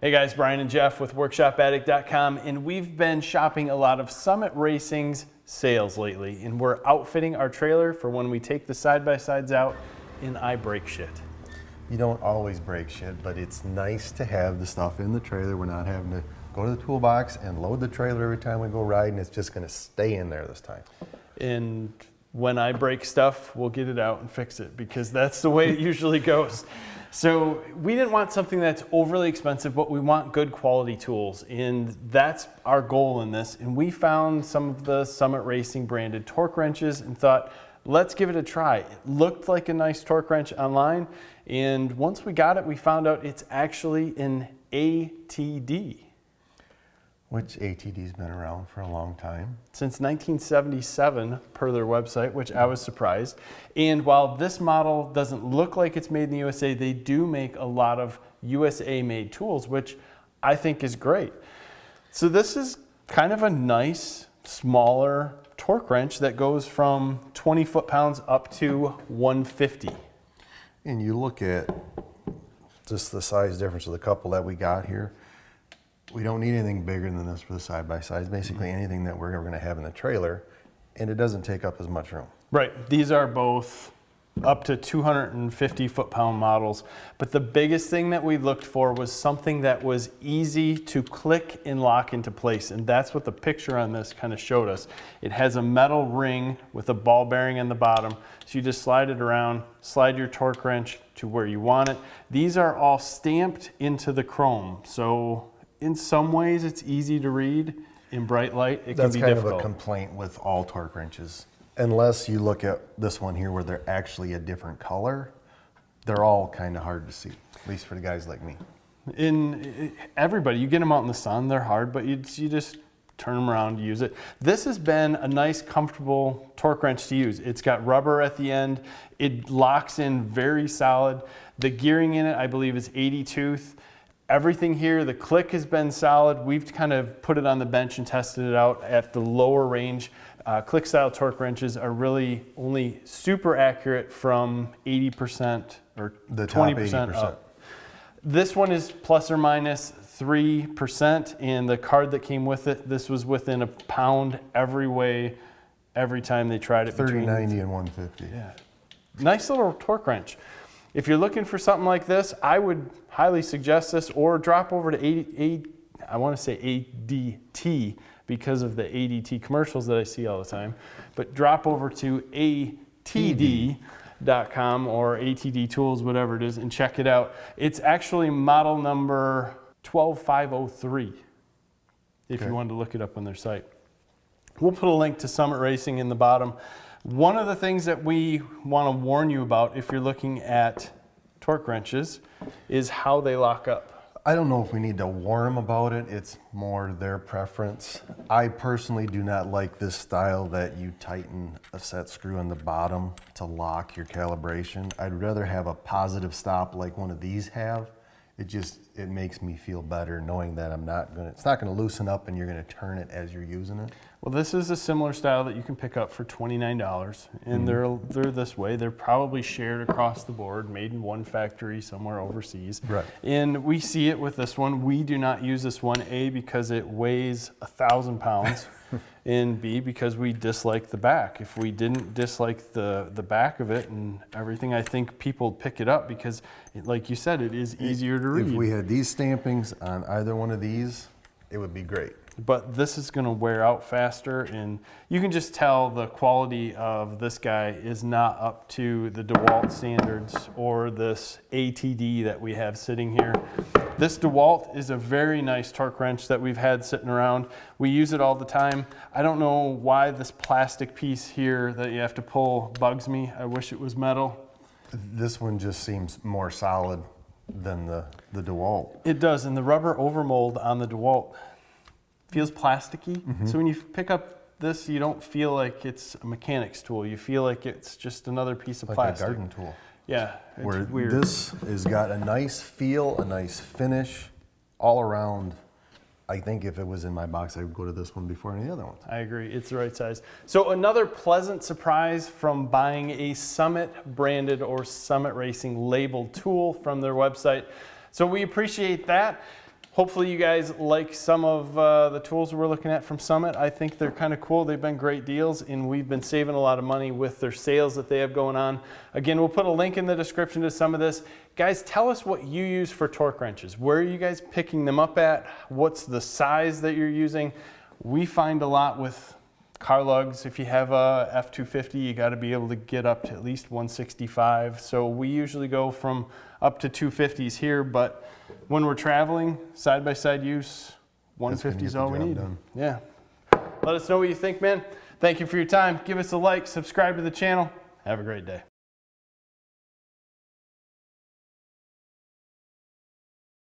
Hey guys, Brian and Jeff with WorkshopAddict.com, and we've been shopping a lot of Summit Racing's sales lately, and we're outfitting our trailer for when we take the side-by-sides out and I break shit. You don't always break shit, but it's nice to have the stuff in the trailer. We're not having to go to the toolbox and load the trailer every time we go riding. It's just going to stay in there this time. And when I break stuff, we'll get it out and fix it, because that's the way it usually goes. So we didn't want something that's overly expensive, but we want good quality tools, and that's our goal in this. And we found some of the Summit Racing branded torque wrenches and thought, let's give it a try. It looked like a nice torque wrench online, and once we got it, we found out it's actually an ATD. Which ATD's been around for a long time. Since 1977, per their website, which I was surprised. And while this model doesn't look like it's made in the USA, they do make a lot of USA-made tools, which I think is great. So this is kind of a nice, smaller torque wrench that goes from 20 foot-pounds up to 150. And you look at just the size difference of the couple that we got here. We don't need anything bigger than this for the side-by-sides. Basically anything that we're going to have in the trailer, and it doesn't take up as much room. Right. These are both up to 250 foot-pound models. But the biggest thing that we looked for was something that was easy to click and lock into place. And that's what the picture on this kind of showed us. It has a metal ring with a ball bearing on the bottom. So you just slide it around, slide your torque wrench to where you want it. These are all stamped into the chrome. So in some ways, it's easy to read. In bright light, it can be difficult. That's kind of a complaint with all torque wrenches. Unless you look at this one here where they're actually a different color, they're all kind of hard to see, at least for the guys like me. Everybody, you get them out in the sun, they're hard, but you just turn them around, use it. This has been a nice, comfortable torque wrench to use. It's got rubber at the end. It locks in very solid. The gearing in it, I believe, is 80 tooth. Everything here, the click has been solid. We've kind of put it on the bench and tested it out at the lower range. Click style torque wrenches are really only super accurate from 80% or the 20% up. This one is plus or minus 3%, and the card that came with it, this was within a pound every way, every time they tried it. 30, 90, and 150. Yeah, nice little torque wrench. If you're looking for something like this, I would highly suggest this, or drop over to I want to say ADT because of the ADT commercials that I see all the time, but drop over to ATD.com or ATD Tools, whatever it is, and check it out. It's actually model number 12503 if you wanted to look it up on their site. We'll put a link to Summit Racing in the bottom. One of the things that we want to warn you about if you're looking at torque wrenches is how they lock up. I don't know if we need to warn them about it. It's more their preference. I personally do not like this style that you tighten a set screw on the bottom to lock your calibration. I'd rather have a positive stop like one of these have. It makes me feel better knowing that it's not gonna loosen up and you're gonna turn it as you're using it. Well, this is a similar style that you can pick up for $29, and they're this way. They're probably shared across the board, made in one factory somewhere overseas. Right. And we see it with this one. We do not use this one, A, because it weighs 1,000 pounds, and B, because we dislike the back. If we didn't dislike the back of it and everything, I think people would pick it up because, like you said, it is easier to read. If we had these stampings on either one of these, it would be great. But this is going to wear out faster, and you can just tell the quality of this guy is not up to the DeWalt standards or this ATD that we have sitting here. This DeWalt is a very nice torque wrench that we've had sitting around. We use it all the time. I don't know why this plastic piece here that you have to pull bugs me. I wish it was metal. This one just seems more solid than the DeWalt. It does, and the rubber overmold on the DeWalt feels plasticky. So when you pick up this, you don't feel like it's a mechanic's tool. You feel like it's just another piece of plastic. Like a garden tool. Yeah, it's where weird. This has got a nice feel, a nice finish all around. I think if it was in my box, I would go to this one before any other ones. I agree, it's the right size. So another pleasant surprise from buying a Summit branded or Summit Racing labeled tool from their website. So we appreciate that. Hopefully you guys like some of the tools we're looking at from Summit. I think they're kind of cool. They've been great deals, and we've been saving a lot of money with their sales that they have going on. Again, we'll put a link in the description to some of this. Guys, tell us what you use for torque wrenches. Where are you guys picking them up at? What's the size that you're using? We find a lot with car lugs. If you have a F250, you got to be able to get up to at least 165. So we usually go from up to 250s here, but when we're traveling, side-by-side use, 150 is all we need. Yeah. Let us know what you think, man. Thank you for your time. Give us a like, subscribe to the channel. Have a great day.